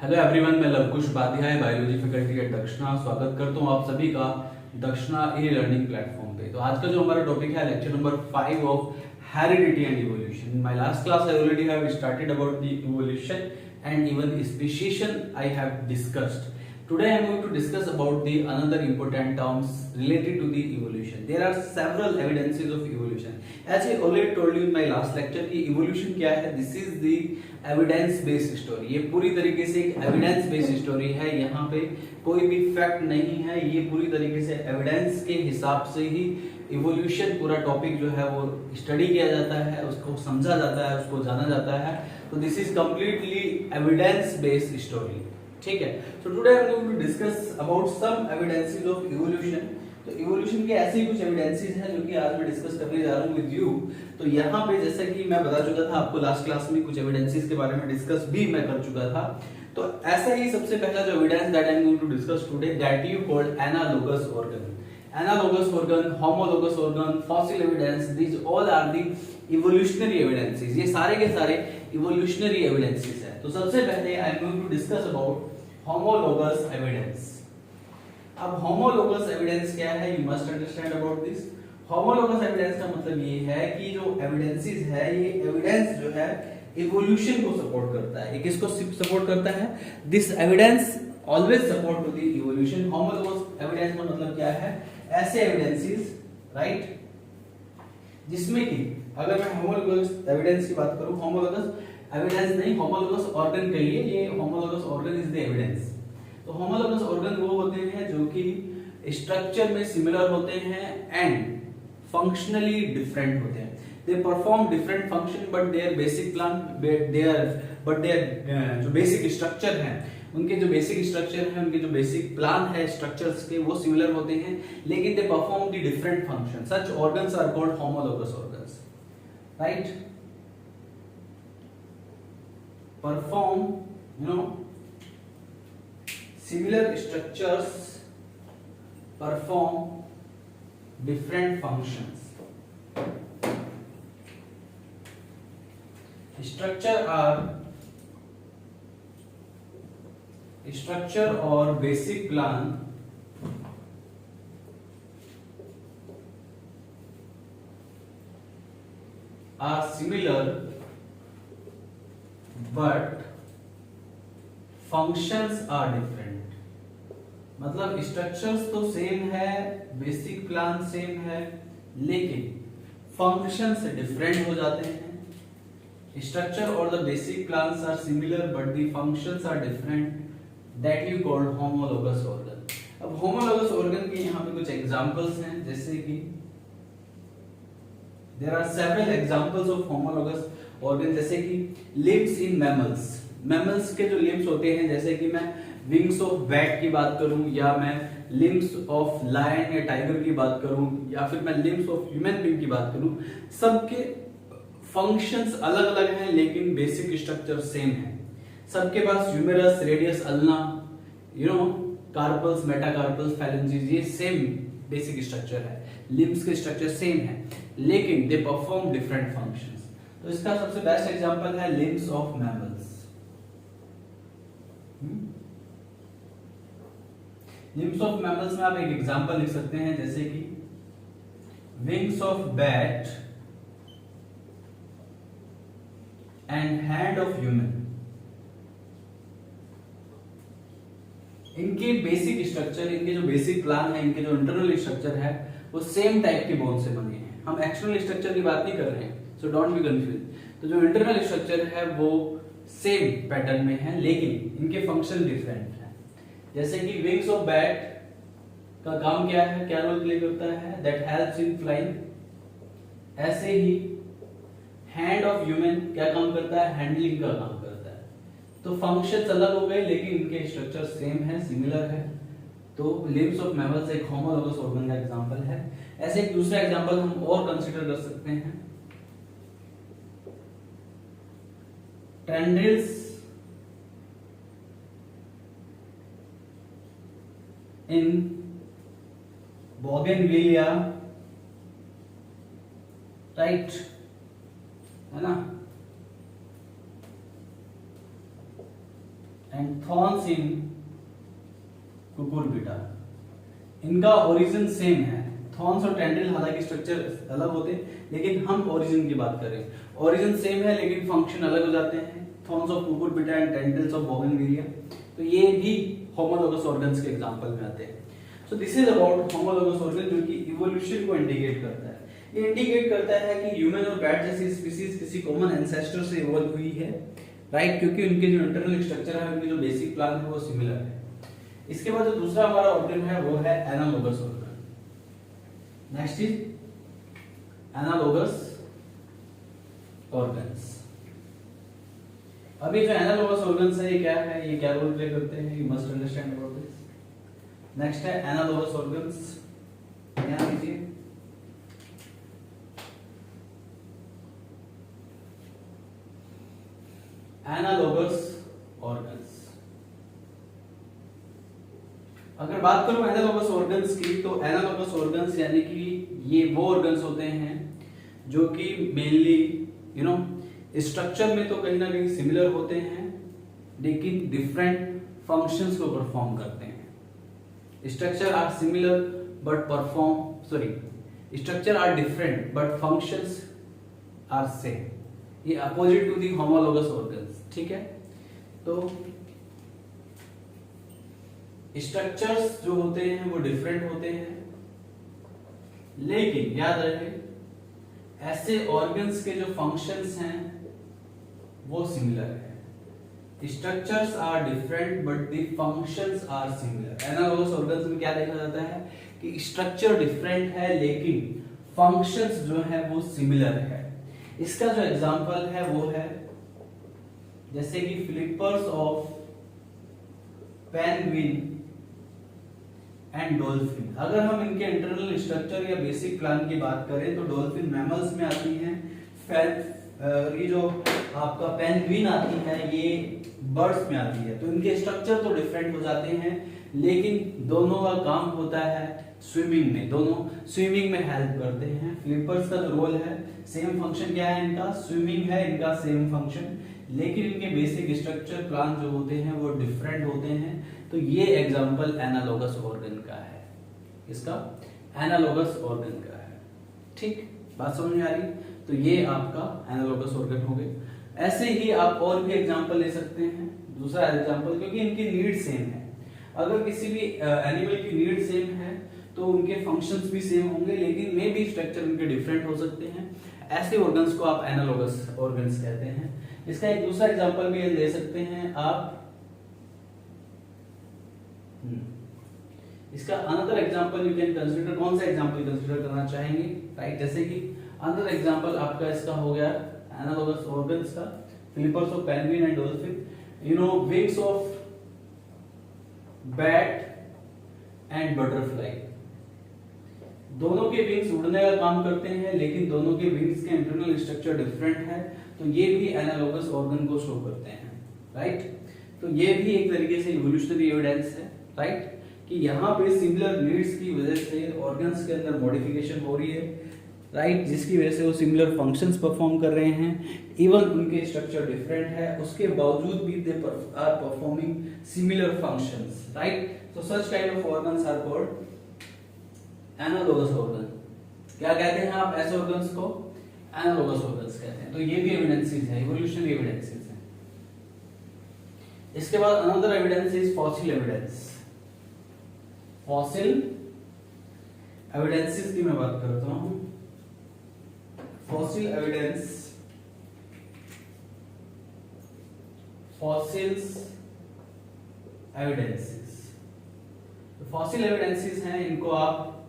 Hello everyone, मैं Lavkush Upadhyay biology faculty at Dakshina स्वागत करता हूं आप सभी का दक्षिणा ई लर्निंग प्लेटफॉर्म पे। तो आज का जो हमारा टॉपिक है lecture number 5 of heredity and evolution. In my last class I already have started about the evolution and even speciation I have discussed. Today I am going to discuss about the another important terms related to the evolution. There are several evidences of evolution. As I already told you in my last lecture कि evolution क्या है? This is the evidence based story. ये पूरी तरीके से एक evidence based story है. यहाँ पे कोई भी fact नहीं है. ये पूरी तरीके से evidence के हिसाब से ही evolution पूरा topic जो है वो study किया जाता है, उसको समझा जाता है, उसको जाना जाता है. तो this is completely evidence based story. ठीक है. So today I am going to discuss about some evidences of evolution. तो इवोल्यूशन के ऐसे ही कुछ एविडेंसेस हैं जो कि आज मैं डिस्कस करने जा रहा हूं विद यू. तो यहाँ पे जैसा कि मैं बता चुका था आपको लास्ट क्लास में, कुछ एविडेंसेस के बारे में डिस्कस भी मैं कर चुका था. तो ऐसा ही सबसे पहला जो evidence that I am going to discuss today that you called analogous organ. Analogous organ, homologous organ, fossil evidence, these all are the evolutionary evidences. ये सारे के सारे इवोल्यूशनरी एविडेंसेस हैं. तो सबसे पहले I am going to discuss about homologous evidence. अब homologous evidence क्या है? You must understand about this. Homologous evidence का मतलब ये है कि जो evidences है, ये evidence जो है evolution को support करता है. ये किसको support करता है? This evidence always support to the evolution. Homologous evidence का मतलब क्या है? ऐसे evidences, right? जिसमें कि अगर मैं homologous evidence की बात करूं, homologous एविडेंस नहीं, होमोलोगस ऑर्गन कहिए. ये homologous organ is the evidence. तो होमोलोगस ऑर्गन वो होते हैं जो कि स्ट्रक्चर में सिमिलर होते हैं एंड फंक्शनली डिफरेंट होते हैं. They perform different function but their basic plan their जो बेसिक स्ट्रक्चर है, उनके जो बेसिक स्ट्रक्चर है, उनके जो बेसिक प्लान है स्ट्रक्चर्स के, वो सिमिलर होते हैं, लेकिन they perform the different function. Such organs are called homologous organs, right? Perform, similar structures perform different functions. Structure or basic plan are similar but functions are different. मतलब structures तो same है, basic plan same है, लेकिन functions different हो जाते हैं. Structure और the basic plans are similar but the functions are different. That you called homologous organ. अब होमोलोगस ऑर्गन के यहाँ पे कुछ एग्जांपल्स हैं, जैसे कि there are several examples of homologous organ, जैसे कि लिम्स इन मैमल्स. मैमल्स के जो लिम्स होते हैं, जैसे कि मैं विंग्स ऑफ बैट की बात करूं, या मैं लिम्स ऑफ लायन या टाइगर की बात करूं, या फिर मैं लिम्स ऑफ ह्यूमन बीइंग की बात करूं, सबके फंक्शंस अलग अलग हैं लेकिन बेसिक स्ट्रक्चर सेम है. सबके पास humerus, radius, ulna, carpals, metacarpals, phalanges, ये सेम बेसिक स्ट्रक्चर है. लिम्स के स्ट्रक्चर सेम है लेकिन दे परफॉर्म डिफरेंट फंक्शंस. तो इसका सबसे बेस्ट एग्जांपल है limbs of mammals. Limbs of mammals में आप एक एग्जांपल लिख सकते हैं, जैसे कि wings of bat and hand of human. इनके बेसिक स्ट्रक्चर, इनके जो बेसिक प्लान है, इनके जो इंटरनल स्ट्रक्चर है, वो सेम टाइप के बोन से बने हैं. हम एक्सटर्नल स्ट्रक्चर की बात नहीं कर रहे हैं, सो डोंट बी कंफ्यूज. तो जो इंटरनल स्ट्रक्चर है वो सेम पैटर्न में है लेकिन इनके फंक्शन डिफरेंट है. जैसे कि विंग्स ऑफ बैट का काम क्या है, क्या रोल प्ले करता है? That helps in flying. ऐसे ही हैंड ऑफ ह्यूमन क्या काम करता है? हैंडलिंग का काम करता है. तो फंक्शंस अलग हो गए लेकिन इनके स्ट्रक्चर सेम है, सिमिलर है. तो लिम्स ऑफ मैमल्स एक होमोलोगस ऑर्गन का एग्जांपल है. ऐसे एक दूसरा एग्जांपल हम और कंसीडर कर सकते हैं, tendrils in bougainvillea, राइट, है ना? And thorns in Cucurbita. इनका ओरिजिन सेम है। थॉर्न्स और टेंड्रिल हालांकि स्ट्रक्चर अलग होते हैं, लेकिन हम ओरिजिन की बात करें, ओरिजिन सेम है लेकिन फंक्शन अलग हो जाते हैं। Thorns of Cucurbita and tendrils of bougainvillea, तो ये भी होमोलोगस ऑर्गन्स के एग्जांपल में आते हैं। So this is about homologous organ, जो कि इवोल्यूशन को इंडिकेट करता है। ये इंडिकेट करता है कि ह्यूमन और बैट जैसी स्पीसीज किसी कॉमन एंसेस्टर से इवॉल्व हुई है, राइट, क्योंकि उनके जो इंटरनल स्ट्रक्चर है, उनके जो बेसिक प्लान है वो सिमिलर है। इसके बाद जो दूसरा हमारा ऑर्गन है वो है analogous organ. Next is analogous organs. अभी जो एनालोगस ऑर्गन्स है ये क्या है, ये क्या रोल प्ले करते हैं, you must understand about this. Next है एनालोगस ऑर्गन्स। ध्यान दीजिए, एनालोगस ऑर्गन्स। अगर बात करूं एनालोगस ऑर्गन्स की, तो एनालोगस ऑर्गन्स यानी कि ये वो ऑर्गन्स होते हैं जो कि मेनली स्ट्रक्चर में तो कहीं ना कहीं सिमिलर होते हैं, लेकिन डिफरेंट फंक्शंस को परफॉर्म करते हैं। Structure are similar but structure are different but functions are same. ये opposite to the homologous organs, ठीक है। तो स्ट्रक्चर्स जो होते हैं वो डिफरेंट होते हैं, लेकिन याद रखें ऐसे ऑर्गन्स के जो फंक्शंस हैं वो सिमिलर है। Structures are different but the functions are similar. Analogous organs में क्या देखा जाता है कि स्ट्रक्चर डिफरेंट है लेकिन फंक्शंस जो है वो सिमिलर है। इसका जो एग्जांपल है वो है जैसे कि flippers of penguin and dolphin. अगर हम इनके इंटरनल स्ट्रक्चर या बेसिक प्लान की बात करें तो डॉल्फिन मैमल्स में आती हैं, ये जो आपका पेंगुइन आती है ये बर्ड्स में आती है। तो इनके स्ट्रक्चर तो डिफरेंट हो जाते हैं, लेकिन दोनों का काम होता है स्विमिंग में, दोनों स्विमिंग में हेल्प करते हैं। फ्लिपर्स का जो रोल है, सेम फंक्शन क्या है इनका, स्विमिंग है इनका सेम फंक्शन, लेकिन इनके बेसिक स्ट्रक्चर प्लान जो होते हैं वो डिफरेंट होते हैं। तो ये एग्जांपल एनालोगस ऑर्गन का है, इसका एनालोगस ऑर्गन का है, ठीक, बात समझ में आ रही। तो ये आपका एनालोगस ऑर्गन हो गए। ऐसे ही आप और भी एग्जांपल ले सकते हैं, दूसरा एग्जांपल, क्योंकि इनकी नीड सेम है। अगर किसी भी एनिमल की नीड सेम है तो उनके फंक्शंस भी सेम होंगे, लेकिन मे बी स्ट्रक्चर उनके डिफरेंट हो सकते हैं। ऐसे ऑर्गन्स को आप एनालोगस ऑर्गन्स कहते हैं। इसका एक दूसरा एग्जांपल भी ले सकते हैं आप, इसका another example you can consider. कौन सा एग्जांपल कंसीडर करना चाहेंगे, राइट, जैसे कि अनदर एग्जांपल आपका इसका हो गया एनालोगस ऑर्गन्स का, flippers of penguin and dolphin, wings of bat and butterfly. दोनों के विंग्स उड़ने का काम करते हैं, लेकिन दोनों के विंग्स के इंटरनल स्ट्रक्चर डिफरेंट है, तो ये भी एनालोगस ऑर्गन को शो करते हैं, राइट। तो ये भी एक तरीके से इवोल्यूशनरी एविडेंस है, राइट, कि यहाँ पे सिमिलर नीड्स की वजह से ऑर्गन्स के अंदर मॉडिफिकेशन हो रही है, राइट, जिसकी वजह से वो सिमिलर फंक्शंस परफॉर्म कर रहे हैं। इवन उनके स्ट्रक्चर डिफरेंट है, उसके बावजूद भी they are performing similar functions, right. So such kind of organs are called analogous organ। क्या कहते हैं आप ऐसे organs को? Analogous organs कहते हैं। तो ये भी evidences है, evolutionary evidences है। इसके बाद another evidence is fossil evidence। fossil evidences की मैं बात करता हूँ। fossil evidence, fossils evidences। Fossil evidences हैं, इनको आप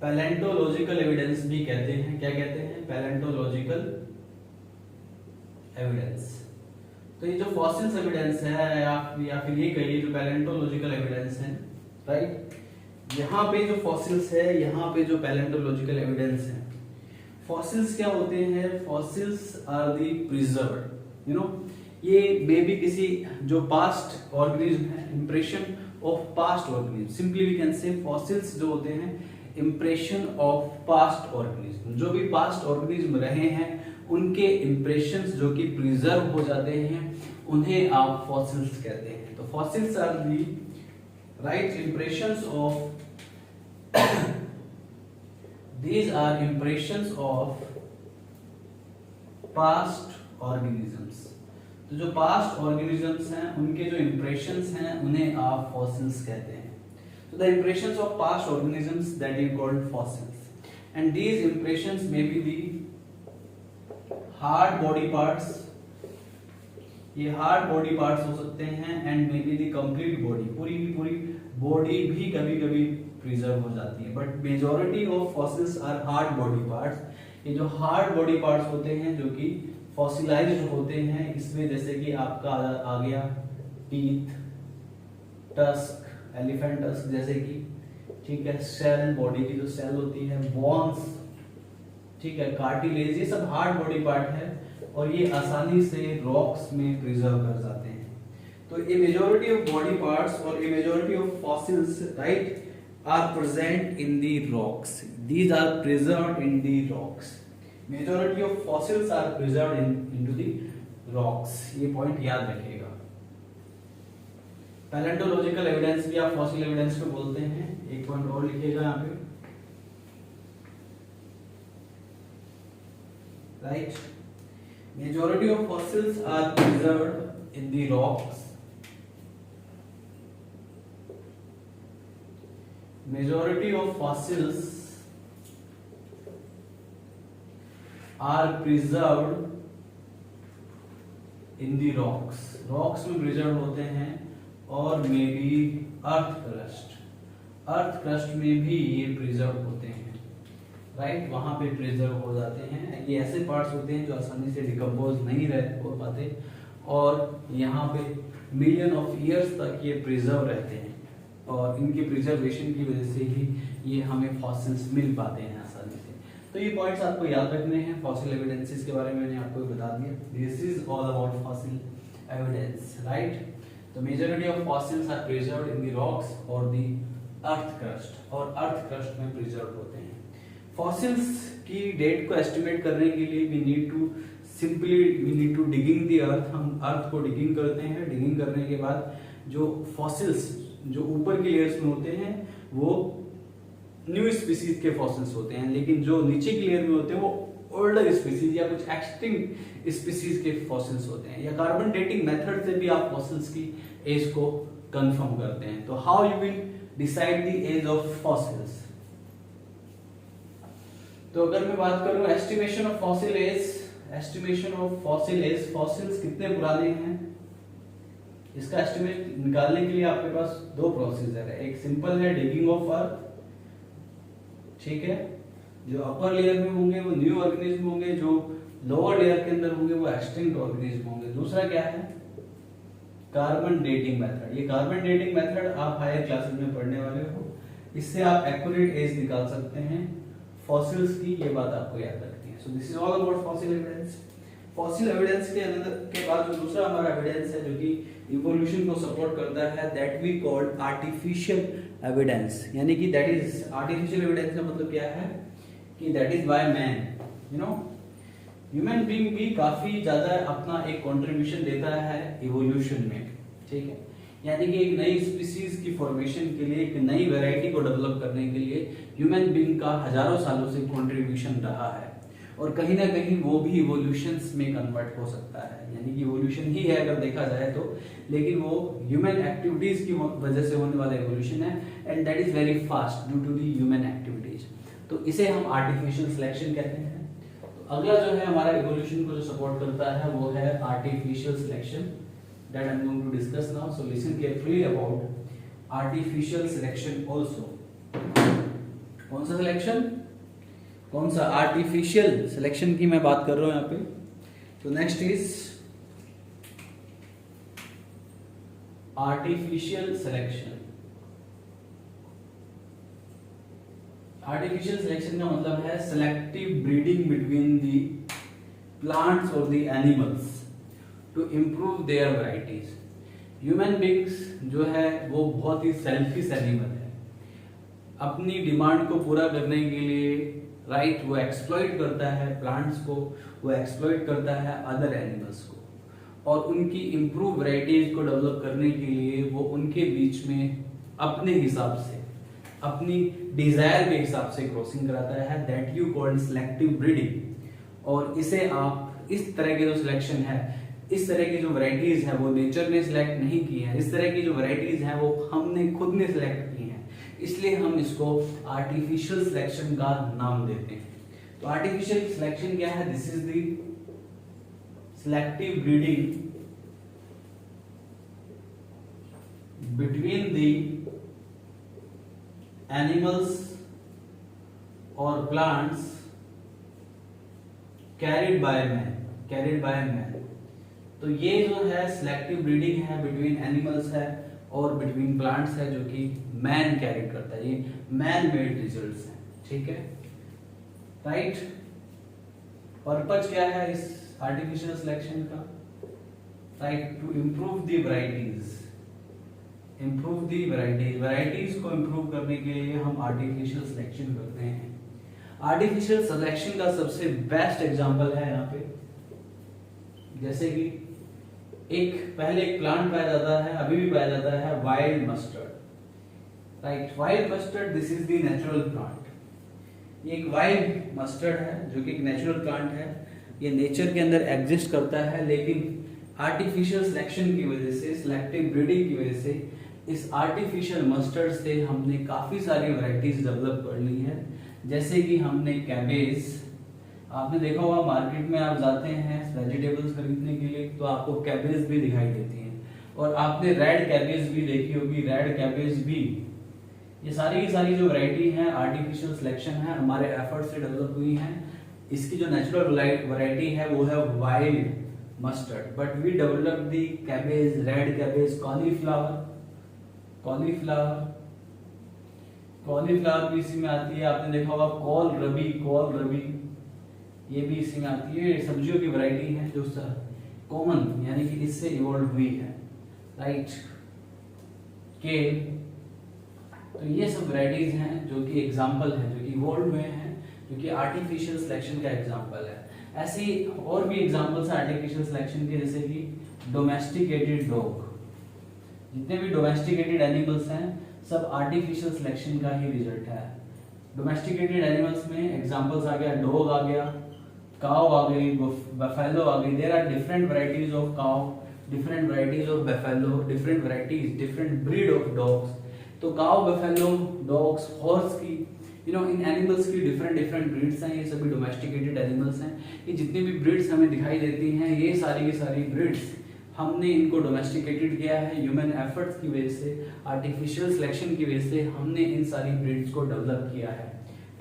पैलेंटोलॉजिकल एविडेंस भी कहते हैं। क्या कहते हैं? Palaeontological evidence. तो ये जो फॉसिल्स एविडेंस है या फिर ये कहिए जो पैलेंटोलॉजिकल एविडेंस है, राइट, यहाँ पे जो फॉसिल्स है, यहाँ पे जो पैलेंटोलॉजिकल एविडेंस है। फॉसिल्स क्या होते हैं? फॉसिल्स आर दी प्रिजर्व्ड, ये बेबी किसी जो पास्ट ऑर्गेनिज्म है, impression of past organism. Simply we can say fossils जो होते हैं इंप्रेशन ऑफ पास्ट ऑर्गेनिज्म। जो भी पास्ट ऑर्गेनिज्म रहे हैं उनके इंप्रेशंस जो कि प्रिजर्व हो जाते हैं उन्हें आप फॉसिल्स कहते हैं। तो fossils are the right impressions of these are impressions of past organisms। तो जो पास्ट ऑर्गेनिजम्स हैं उनके जो इंप्रेशंस हैं उन्हें आप फॉसिल्स कहते हैं। तो the impressions of past organisms that is called fossils and these impressions may be the hard body parts, ये हार्ड बॉडी पार्ट्स हो सकते हैं, and may be the complete body, पूरी की पूरी बॉडी भी कभी कभी प्रिजर्व हो जाती है, but majority of fossils are hard body parts. ये जो हार्ड बॉडी पार्ट्स होते हैं जो कि फॉसिलाइज्ड होते हैं, इसमें जैसे कि आपका आ गया टीथ, टस्क, एलिफेंट टस्क जैसे कि, ठीक है, सेल, बॉडी की जो सेल होती है, बोन्स, ठीक है, कार्टिलेज, ये सब हार्ड बॉडी पार्ट है और ये आसानी से रॉक्स में प्रिजर्व कर जाते हैं। तो a majority of body parts or a majority of fossils right are present in the rocks. These are preserved in the rocks. Majority of fossils are preserved into the rocks. ये point याद रखिएगा। Palaeontological evidence भी आप fossil evidence को बोलते हैं। एक point और लिखिएगा यहाँ पे, right. Majority of fossils are preserved in the rocks. Majority of fossils are preserved in the rocks. Rocks में preserved होते हैं और may be earth crust, earth crust में भी ये प्रिजर्व होते हैं, राइट, वहां पे प्रिजर्व हो जाते हैं। ये ऐसे पार्ट्स होते हैं जो आसानी से डिकम्पोज नहीं हो पाते और यहाँ पे मिलियन ऑफ ईयर्स तक ये प्रिजर्व रहते हैं और इनकी प्रिजर्वेशन की वजह से ही ये हमें फॉसिल्स मिल पाते हैं आसानी से। तो ये पॉइंट्स आपको याद रखने हैं। फॉसिल एविडेंसेस के बारे में मैंने आपको बता दिया। This is all about fossil evidence, right. तो majority of fossils are preserved in the rocks or the earth crust, और अर्थ क्रस्ट में प्रिजर्व होते हैं। फॉसिल्स की डेट को एस्टिमेट करने के लिए we need to digging the earth. हम अर्थ को डिगिंग करते हैं। डिगिंग करने के बाद जो फॉसिल्स जो ऊपर के लेयर्स में होते हैं वो न्यू स्पीसीज के फॉसिल्स होते हैं, लेकिन जो नीचे के लेयर में होते हैं वो ओल्डर स्पीसीज या कुछ एक्सटिंक्ट स्पीसीज के फॉसिल्स होते हैं। या कार्बन डेटिंग मेथड से भी आप फॉसिल्स की एज को कंफर्म करते हैं। तो how you will decide the age of fossils? तो अगर मैं बात करूं estimation of fossil age, estimation of fossil age, fossils कितने पुराने हैं इसका एस्टिमेट निकालने के लिए आपके पास दो प्रोसीजर है। एक सिंपल है डिगिंग ऑफ अर्थ, ठीक है, जो अपर लेयर में होंगे वो न्यू ऑर्गेनिज्म होंगे, जो लोअर लेयर के अंदर होंगे वो एक्सटिंक्ट ऑर्गेनिज्म होंगे। दूसरा क्या है? Carbon dating method. ये कार्बन डेटिंग मेथड आप हायर क्लासेस में पढ़ने वाले हो। इससे आप एक्यूरेट एज निकाल सकते हैं फॉसिल्स की, ये बात आपको याद रखनी है। So this is all about fossil evidence. Fossil evidence के अंदर के बाद जो दूसरा हमारा एविडेंस है जो कि इवोल्यूशन को सपोर्ट करता है, that we called artificial evidence. यानी कि दैट इज आर्टिफिशियल एविडेंस का मतलब क्या है कि that is by man. You know human being भी काफी ज्यादा अपना एक कंट्रीब्यूशन देता है इवोल्यूशन में, ठीक है। यानी कि एक नई स्पीसीज की फॉर्मेशन के लिए, एक नई वैरायटी को डेवलप करने के लिए ह्यूमन बीइंग का हजारों सालों से कंट्रीब्यूशन रहा है और कहीं ना कहीं वो भी इवोल्यूशंस में कन्वर्ट हो सकता है। यानी कि इवोल्यूशन ही है अगर देखा जाए तो, लेकिन वो ह्यूमन एक्टिविटीज की वजह से होने वाला इवोल्यूशन है and that is very fast due to the human activities. तो इसे हम आर्टिफिशियल सिलेक्शन कहते हैं। तो अगला जो है हमारा इवोल्यूशन को जो सपोर्ट करता है वो है artificial selection, that I am going to discuss now. So listen carefully about artificial selection also. कौन सा सिलेक्शन? कौन सा? आर्टिफिशियल सिलेक्शन की मैं बात कर रहा हूं यहाँ पे। तो next is artificial selection. Artificial selection का मतलब है selective breeding between the plants और the animals to improve their varieties. Human beings जो है वो बहुत ही सेल्फिश एनिमल है। अपनी डिमांड को पूरा करने के लिए राइट, वो एक्सप्लॉइट करता है प्लांट्स को, वो एक्सप्लॉइट करता है अदर एनिमल्स को, और उनकी इम्प्रूव वैरायटीज को डेवलप करने के लिए वो उनके बीच में अपने हिसाब से, अपनी डिजायर के हिसाब से क्रॉसिंग कराता है, that you called selective breeding. और इसे आप इस तरह के जो सिलेक्शन है, इस तरह की जो वैरायटीज है वो नेचर ने सिलेक्ट नहीं की है, इस तरह की जो वैरायटीज है वो हमने खुद ने सिलेक्ट की है, इसलिए हम इसको आर्टिफिशियल सिलेक्शन का नाम देते हैं। तो आर्टिफिशियल सिलेक्शन क्या है? This is the selective breeding between the animals or plants carried by man। तो ये जो है सिलेक्टिव ब्रीडिंग है, बिटवीन एनिमल्स है और बिटवीन प्लांट्स है, जो कि मैन कैरी करता है, ये मैन मेड रिजल्ट्स हैं, ठीक है, राइट। पर्पज क्या है इस आर्टिफिशियल सिलेक्शन का? Right, to improve the varieties, varieties को इम्प्रूव करने के लिए हम आर्टिफिशियल सिलेक्शन करते हैं। आर्टिफिशियल सिलेक्शन का सबसे बेस्ट एग्जांपल है यहाँ पे, जैसे कि पहले एक प्लांट पाया जाता है, अभी भी पाया जाता है, wild mustard. Right, wild mustard, this is the natural plant. ये एक वाइल्ड मस्टर्ड है जो कि एक नेचुरल प्लांट है, ये नेचर के अंदर एग्जिस्ट करता है, लेकिन आर्टिफिशियल सिलेक्शन की वजह से, सिलेक्टिव ब्रीडिंग की वजह से इस आर्टिफिशियल मस्टर्ड से हमने काफी सारी वैरायटीज डेवलप कर ली है। जैसे कि हमने कैबेज, आपने देखा होगा मार्केट में आप जाते हैं वेजिटेबल्स खरीदने के लिए तो आपको कैबेज भी दिखाई देती हैं, और आपने रेड कैबेज भी देखी होगी, रेड कैबेज भी। ये सारी की सारी जो वैरायटी है आर्टिफिशियल सिलेक्शन है, हमारे एफर्ट से डेवलप हुई हैं। इसकी जो नेचुरल वैरायटी है वो है wild mustard, but we develop the cabbage, red cabbage, cauliflower भी इसी में आती है। आपने देखा होगा कॉल रबी, ये भी इसी में आती है। सब्जियों की वैरायटी है जो कॉमन, यानी कि इससे इवॉल्व हुई है, राइट। केल, तो ये सब वैरायटीज हैं जो कि एग्जाम्पल है, जो कि इवॉल्व हुए हैं, जो कि आर्टिफिशियल सिलेक्शन का एग्जाम्पल है। ऐसे और भी एग्जाम्पल्स हैं आर्टिफिशियल सिलेक्शन के, जैसे कि डोमेस्टिकेटेड डॉग। जितने भी डोमेस्टिकेटेड एनिमल्स हैं सब आर्टिफिशियल सिलेक्शन का ही रिजल्ट है। डोमेस्टिकेटेड एनिमल्स में एग्जाम्पल्स आ गया, डॉग आ गया, काउ आ गई, बफेलो आ गई। There are different varieties of cow, different varieties of buffalo, different varieties, different breed of dogs. तो काउ, बफेलो, डॉग्स, हॉर्स की, इन एनिमल्स की डिफरेंट ब्रीड्स हैं। ये सभी डोमेस्टिकेटेड एनिमल्स हैं। ये जितनी भी ब्रीड्स हमें दिखाई देती हैं, ये सारी की सारी ब्रीड्स हमने इनको डोमेस्टिकेटेड किया है ह्यूमन एफर्ट्स की वजह से, आर्टिफिशियल सिलेक्शन की वजह से हमने इन सारी ब्रीड्स को डेवलप किया है,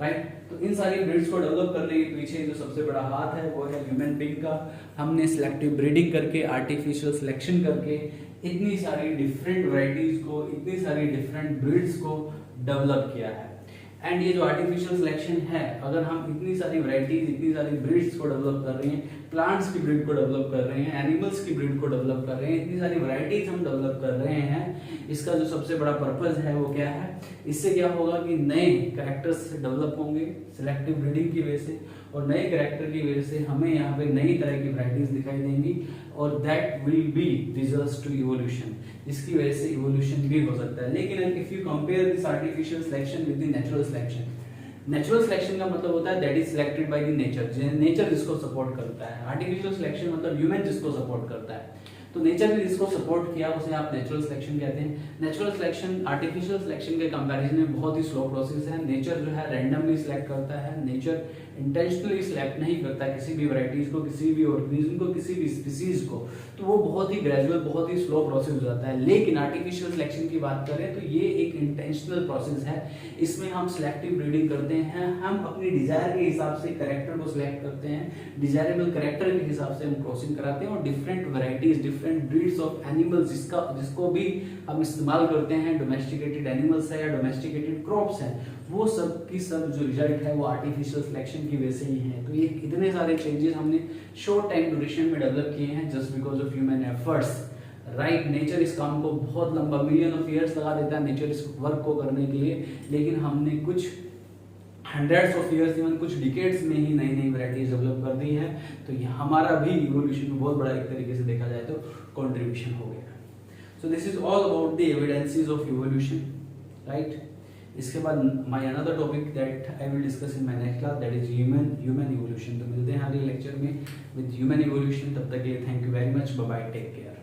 राइट। तो इन सारी ब्रीड्स को डेवलप करने के पीछे जो सबसे बड़ा हाथ है वो है ह्यूमन बीइंग का। हमने सिलेक्टिव ब्रीडिंग करके, आर्टिफिशियल सिलेक्शन करके इतनी सारी डिफरेंट वैरायटीज को, इतनी सारी डिफरेंट ब्रीड्स को डेवलप किया है। एंड ये जो आर्टिफिशियल सिलेक्शन है, अगर हम इतनी सारी वैरायटीज, इतनी सारी ब्रीड्स को डेवलप कर रहे हैं, प्लांट्स की ब्रीड को डेवलप कर रहे हैं, एनिमल्स की ब्रीड को डेवलप कर रहे हैं, इतनी सारी वैरायटीज हम डेवलप कर रहे हैं, इसका जो सबसे बड़ा पर्पज है वो क्या है? इससे क्या होगा कि नए कैरेक्टर्स डेवलप होंगे सिलेक्टिव ब्रीडिंग की वजह से, और नए कैरेक्टर की वजह से हमें यहाँ पे नई तरह की वैरायटीज दिखाई देंगी, और that will be results to evolution. इसकी वजह से इवोल्यूशन भी हो सकता है। लेकिन if you compare this artificial selection with the natural selection, natural selection का मतलब होता है that is selected by the nature, nature जिसको सपोर्ट करता है। आर्टिफिशियल सिलेक्शन मतलब ह्यूमन जिसको सपोर्ट करता है। तो नेचर ने जिसको सपोर्ट किया उसे आप नेचुरल सिलेक्शन कहते हैं। नेचुरल सिलेक्शन आर्टिफिशियल सिलेक्शन के कंपैरिजन में बहुत ही स्लो प्रोसेस है। नेचर जो है रैंडमली सिलेक्ट करता है, नेचर इंटेंशनली सिलेक्ट नहीं करता किसी भी वैरायटीज को, किसी भी ऑर्गेनिज्म को, किसी भी स्पीसीज को। तो वो बहुत ही ग्रेजुअल, बहुत ही स्लो प्रोसेस हो जाता है। लेकिन आर्टिफिशियल सिलेक्शन की बात करें तो ये एक इंटेंशनल प्रोसेस है। इसमें हम सिलेक्टिव ब्रीडिंग करते हैं, हम अपनी डिजायर के हिसाब से कैरेक्टर को सिलेक्ट करते हैं, डिजायरेबल कैरेक्टर के हिसाब से हम क्रॉसिंग कराते हैं, और different varieties, different breeds of animals जिसको भी हम इस्तेमाल करते हैं, डोमेस्टिकेटेड एनिमल्स है या डोमेस्टिकेटेड क्रॉप्स हैं, वो सब की सब जो रिजल्ट है वो आर्टिफिशियल सिलेक्शन की वजह से ही है। तो ये इतने सारे चेंजेस हमने शॉर्ट टाइम ड्यूरेशन में डेवलप किए हैं just because of human efforts, right. Nature इस काम को बहुत लंबा, मिलियन ऑफ ईयर्स लगा देता है नेचर इस वर्क को करने के लिए, लेकिन हमने कुछ हंड्रेड्स ऑफ ईयर्स, इवन कुछ डिकेड्स में ही नई नई वैरायटीज डेवलप कर दी है। तो ये हमारा भी इवोल्यूशन में बहुत बड़ा एक तरीके से देखा जाए तो कंट्रीब्यूशन हो गया। So this is all about the evidences of evolution, right. इसके बाद my another topic that I will discuss in my next class, that is human evolution. तो मिलते हैं अगले लेक्चर में विद ह्यूमन इवोल्यूशन। तब तक के लिए thank you very much, bye bye, take care.